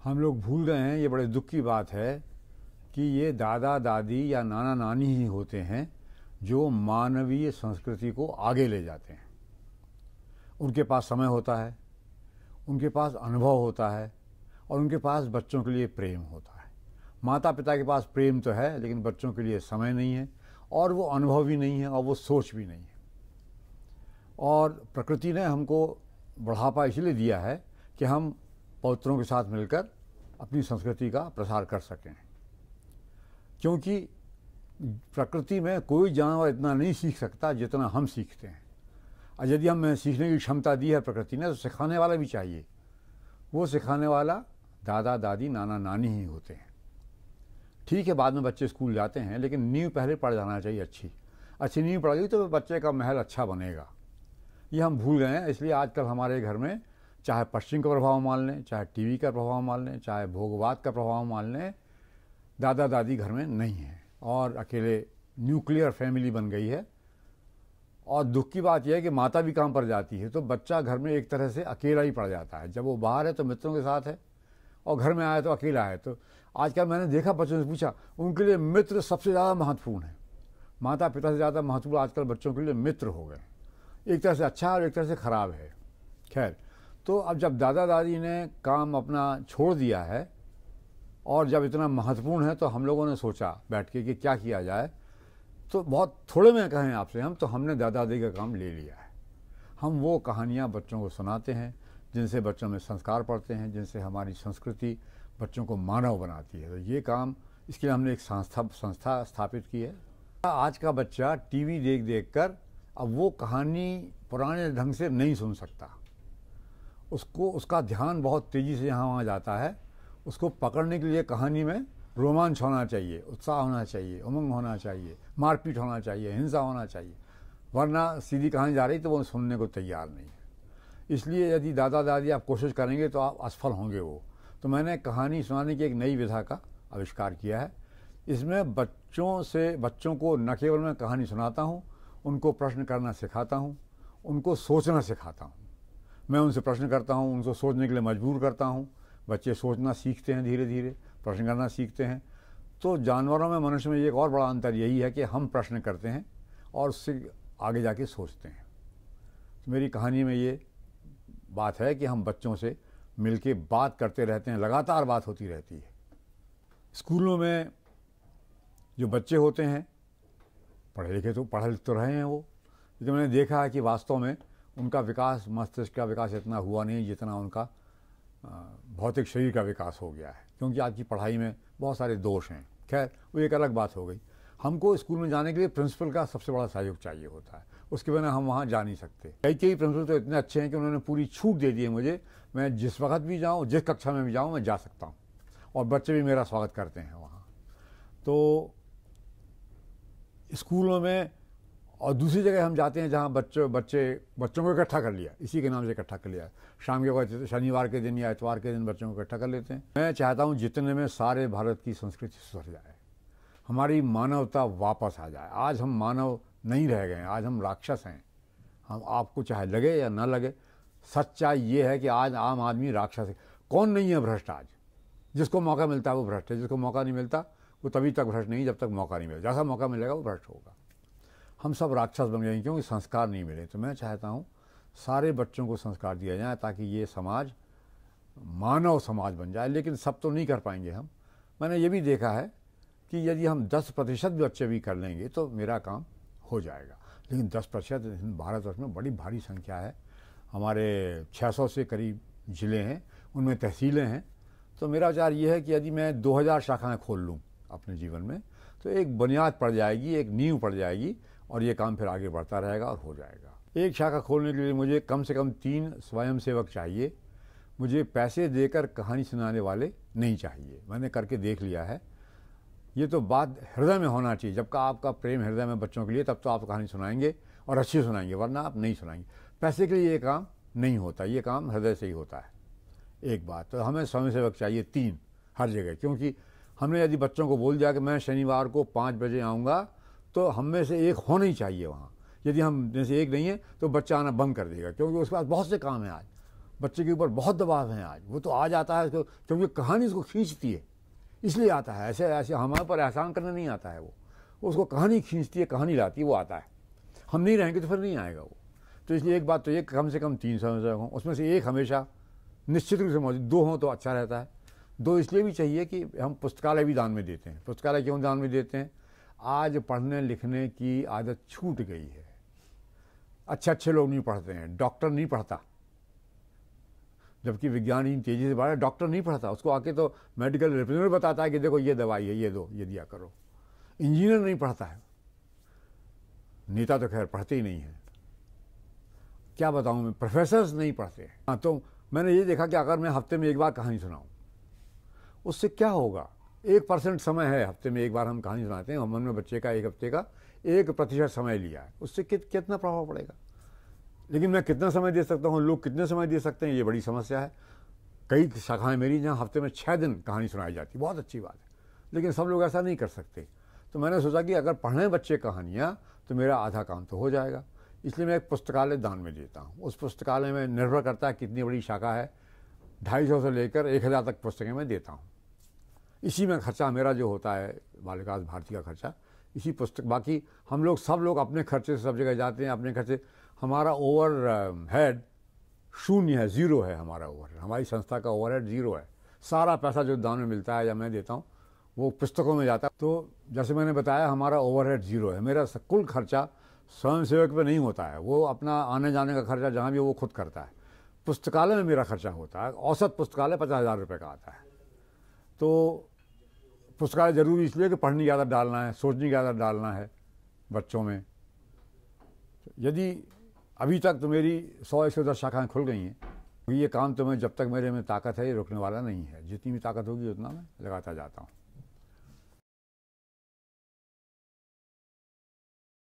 हम लोग भूल गए हैं, ये बड़े दुख की बात है कि ये दादा दादी या नाना नानी ही होते हैं जो मानवीय संस्कृति को आगे ले जाते हैं। उनके पास समय होता है, उनके पास अनुभव होता है और उनके पास बच्चों के लिए प्रेम होता है। माता पिता के पास प्रेम तो है, लेकिन बच्चों के लिए समय नहीं है और वो अनुभव भी नहीं है और वो सोच भी नहीं है। और प्रकृति ने हमको बढ़ापा इसलिए दिया है कि हम पौत्रों के साथ मिलकर अपनी संस्कृति का प्रसार कर सकें, क्योंकि प्रकृति में कोई जानवर इतना नहीं सीख सकता जितना हम सीखते हैं। और यदि हमें सीखने की क्षमता दी है प्रकृति ने, तो सिखाने वाला भी चाहिए। वो सिखाने वाला दादा दादी नाना नानी ही होते हैं। ठीक है, बाद में बच्चे स्कूल जाते हैं, लेकिन नींव पहले पड़ जाना चाहिए। अच्छी नींव पड़ गई तो बच्चे का महल अच्छा बनेगा। ये हम भूल गए हैं। इसलिए आजकल हमारे घर में चाहे पश्चिम का प्रभाव मान लें, चाहे टीवी का प्रभाव मान लें, चाहे भोगवाद का प्रभाव मान लें, दादा दादी घर में नहीं है और अकेले न्यूक्लियर फैमिली बन गई है। और दुख की बात यह है कि माता भी काम पर जाती है, तो बच्चा घर में एक तरह से अकेला ही पड़ जाता है। जब वो बाहर है तो मित्रों के साथ है और घर में आया तो अकेला है। तो आजकल मैंने देखा, बच्चों से पूछा, उनके लिए मित्र सबसे ज़्यादा महत्वपूर्ण है। माता पिता से ज़्यादा महत्वपूर्ण आजकल बच्चों के लिए मित्र हो गए। एक तरह से अच्छा और एक तरह से ख़राब है। खैर, तो अब जब दादा दादी ने काम अपना छोड़ दिया है और जब इतना महत्वपूर्ण है, तो हम लोगों ने सोचा बैठ के कि क्या किया जाए। तो बहुत थोड़े में कहें आपसे हम, तो हमने दादा दादी का काम ले लिया है। हम वो कहानियाँ बच्चों को सुनाते हैं जिनसे बच्चों में संस्कार पड़ते हैं, जिनसे हमारी संस्कृति बच्चों को मानव बनाती है। तो ये काम, इसके लिए हमने एक संस्था स्थापित की है। आज का बच्चा टीवी देख देख कर अब वो कहानी पुराने ढंग से नहीं सुन सकता। उसका ध्यान बहुत तेज़ी से यहाँ वहाँ जाता है। उसको पकड़ने के लिए कहानी में रोमांच होना चाहिए, उत्साह होना चाहिए, उमंग होना चाहिए, मारपीट होना चाहिए, हिंसा होना चाहिए, वरना सीधी कहानी जा रही तो वो सुनने को तैयार नहीं है। इसलिए यदि दादा दादी आप कोशिश करेंगे तो आप असफल होंगे। वो तो मैंने कहानी सुनाने की एक नई विधा का आविष्कार किया है। इसमें बच्चों को न केवल मैं कहानी सुनाता हूँ, उनको प्रश्न करना सिखाता हूँ, उनको सोचना सिखाता हूँ। मैं उनसे प्रश्न करता हूँ, उनको सोचने के लिए मजबूर करता हूँ। बच्चे सोचना सीखते हैं, धीरे धीरे प्रश्न करना सीखते हैं। तो जानवरों में मनुष्य में एक और बड़ा अंतर यही है कि हम प्रश्न करते हैं और उससे आगे जाके सोचते हैं। तो मेरी कहानी में ये बात है कि हम बच्चों से मिलके बात करते रहते हैं, लगातार बात होती रहती है। स्कूलों में जो बच्चे होते हैं पढ़ लिख तो रहे हैं वो, लेकिन मैंने देखा है कि वास्तव में उनका विकास, मस्तिष्क का विकास इतना हुआ नहीं जितना उनका भौतिक शरीर का विकास हो गया है, क्योंकि आज की पढ़ाई में बहुत सारे दोष हैं। खैर, वो एक अलग बात हो गई। हमको स्कूल में जाने के लिए प्रिंसिपल का सबसे बड़ा सहयोग चाहिए होता है, उसके बिना हम वहाँ जा नहीं सकते। कई प्रिंसिपल तो इतने अच्छे हैं कि उन्होंने पूरी छूट दे दी है मुझे। मैं जिस वक्त भी जाऊँ, जिस कक्षा में भी जाऊँ, मैं जा सकता हूँ और बच्चे भी मेरा स्वागत करते हैं वहाँ। तो स्कूलों में और दूसरी जगह हम जाते हैं जहाँ बच्चों को इकट्ठा कर लिया, इसी के नाम से इकट्ठा कर लिया। शाम के वक्त शनिवार के दिन या इतवार के दिन बच्चों को इकट्ठा कर लेते हैं। मैं चाहता हूँ जितने में सारे भारत की संस्कृति सुधर जाए, हमारी मानवता वापस आ जाए। आज हम मानव नहीं रह गए हैं, आज हम राक्षस हैं। हम, आपको चाहे लगे या ना लगे, सच्चाई ये है कि आज आम आदमी राक्षस है। कौन नहीं है भ्रष्ट? आज जिसको मौका मिलता है वो भ्रष्ट है, जिसको मौका नहीं मिलता वो तभी तक भ्रष्ट नहीं जब तक मौका नहीं मिलेगा। जैसा मौका मिलेगा वो भ्रष्ट होगा। हम सब राक्षस बन गए क्योंकि संस्कार नहीं मिले। तो मैं चाहता हूँ सारे बच्चों को संस्कार दिया जाए ताकि ये समाज मानव समाज बन जाए। लेकिन सब तो नहीं कर पाएंगे हम। मैंने ये भी देखा है कि यदि हम 10% बच्चे भी कर लेंगे तो मेरा काम हो जाएगा। लेकिन 10% भारतवर्ष में बड़ी भारी संख्या है। हमारे 600 से करीब ज़िले हैं, उनमें तहसीलें हैं। तो मेरा विचार ये है कि यदि मैं 2000 शाखाएँ खोल लूँ अपने जीवन में, तो एक बुनियाद पड़ जाएगी, एक नींव पड़ जाएगी और ये काम फिर आगे बढ़ता रहेगा और हो जाएगा। एक शाखा खोलने के लिए मुझे कम से कम 3 स्वयंसेवक चाहिए। मुझे पैसे देकर कहानी सुनाने वाले नहीं चाहिए। मैंने करके देख लिया है। ये तो बात हृदय में होना चाहिए। जब का आपका प्रेम हृदय में बच्चों के लिए, तब तो आप कहानी सुनाएंगे और अच्छी सुनाएंगे, वरना आप नहीं सुनाएंगे। पैसे के लिए ये काम नहीं होता, ये काम हृदय से ही होता है। एक बात तो हमें स्वयंसेवक चाहिए 3 हर जगह, क्योंकि हमने यदि बच्चों को बोल दिया कि मैं शनिवार को 5 बजे आऊँगा, तो हम में से एक होना ही चाहिए वहाँ। यदि हम में से एक नहीं है तो बच्चा आना बंद कर देगा, क्योंकि उसके पास बहुत से काम है। आज बच्चे के ऊपर बहुत दबाव है आज, वो तो आ जाता है उसको, क्योंकि कहानी उसको खींचती है इसलिए आता है। ऐसे ऐसे हमारे पर एहसान करने नहीं आता है, वो उसको कहानी खींचती है, कहानी लाती है, वो आता है। हम नहीं रहेंगे तो फिर नहीं आएगा वो। तो इसलिए एक बात तो ये, कम से कम 3 समय हों, उसमें से एक हमेशा निश्चित रूप से मौजूद, 2 हों तो अच्छा रहता है। 2 इसलिए भी चाहिए कि हम पुस्तकालय भी दान में देते हैं। पुस्तकालय क्यों दान में देते हैं? आज पढ़ने लिखने की आदत छूट गई है। अच्छे अच्छे लोग नहीं पढ़ते हैं, डॉक्टर नहीं पढ़ता, जबकि विज्ञान ही तेजी से बढ़ रहा है। डॉक्टर नहीं पढ़ता, उसको आके तो मेडिकल रिप्रेजेंटेटिव बताता है कि देखो ये दवाई है, ये दो, ये दिया करो। इंजीनियर नहीं पढ़ता है, नेता तो खैर पढ़ते ही नहीं है, क्या बताऊं मैं, प्रोफेसर्स नहीं पढ़ते हैं। हाँ, तो मैंने ये देखा कि अगर मैं हफ्ते में एक बार कहानी सुनाऊं, उससे क्या होगा। 1% समय है, हफ्ते में एक बार हम कहानी सुनाते हैं। हमने बच्चे का 1 हफ्ते का 1% समय लिया है, उससे कितना प्रभाव पड़ेगा। लेकिन मैं कितना समय दे सकता हूँ, लोग कितने समय दे सकते हैं, ये बड़ी समस्या है। कई शाखाएं मेरी जहाँ हफ्ते में 6 दिन कहानी सुनाई जाती, बहुत अच्छी बात है, लेकिन सब लोग ऐसा नहीं कर सकते। तो मैंने सोचा कि अगर पढ़ें बच्चे कहानियाँ तो मेरा आधा काम तो हो जाएगा। इसलिए मैं एक पुस्तकालय दान में देता हूँ। उस पुस्तकालय में निर्भर करता है कितनी बड़ी शाखा है, 250 से लेकर 1000 तक पुस्तकें मैं देता हूँ। इसी में खर्चा मेरा जो होता है, बालिकास भारती का खर्चा, इसी पुस्तक। बाकी हम लोग सब लोग अपने खर्चे से सब जगह जाते हैं, अपने खर्चे। हमारा ओवर हेड 0 है, 0 है हमारा ओवरहेड। हमारी संस्था का ओवरहेड 0 है। सारा पैसा जो दान में मिलता है या मैं देता हूँ वो पुस्तकों में जाता है। तो जैसे मैंने बताया, हमारा ओवरहेड 0 है। मेरा कुल खर्चा स्वयंसेवक पे नहीं होता है, वो अपना आने जाने का खर्चा जहाँ भी वो खुद करता है। पुस्तकालय में मेरा खर्चा होता है, औसत पुस्तकालय 50,000 रुपये का आता है। तो पुस्तकालय जरूरी इसलिए कि पढ़ने की आदत डालना है, सोचने की आदत डालना है बच्चों में। यदि अभी तक तो मेरी 100-110 शाखाएँ खुल गई हैं, ये काम तो मैं, जब तक मेरे में ताकत है, ये रुकने वाला नहीं है। जितनी भी ताकत होगी उतना मैं लगाता जाता हूँ।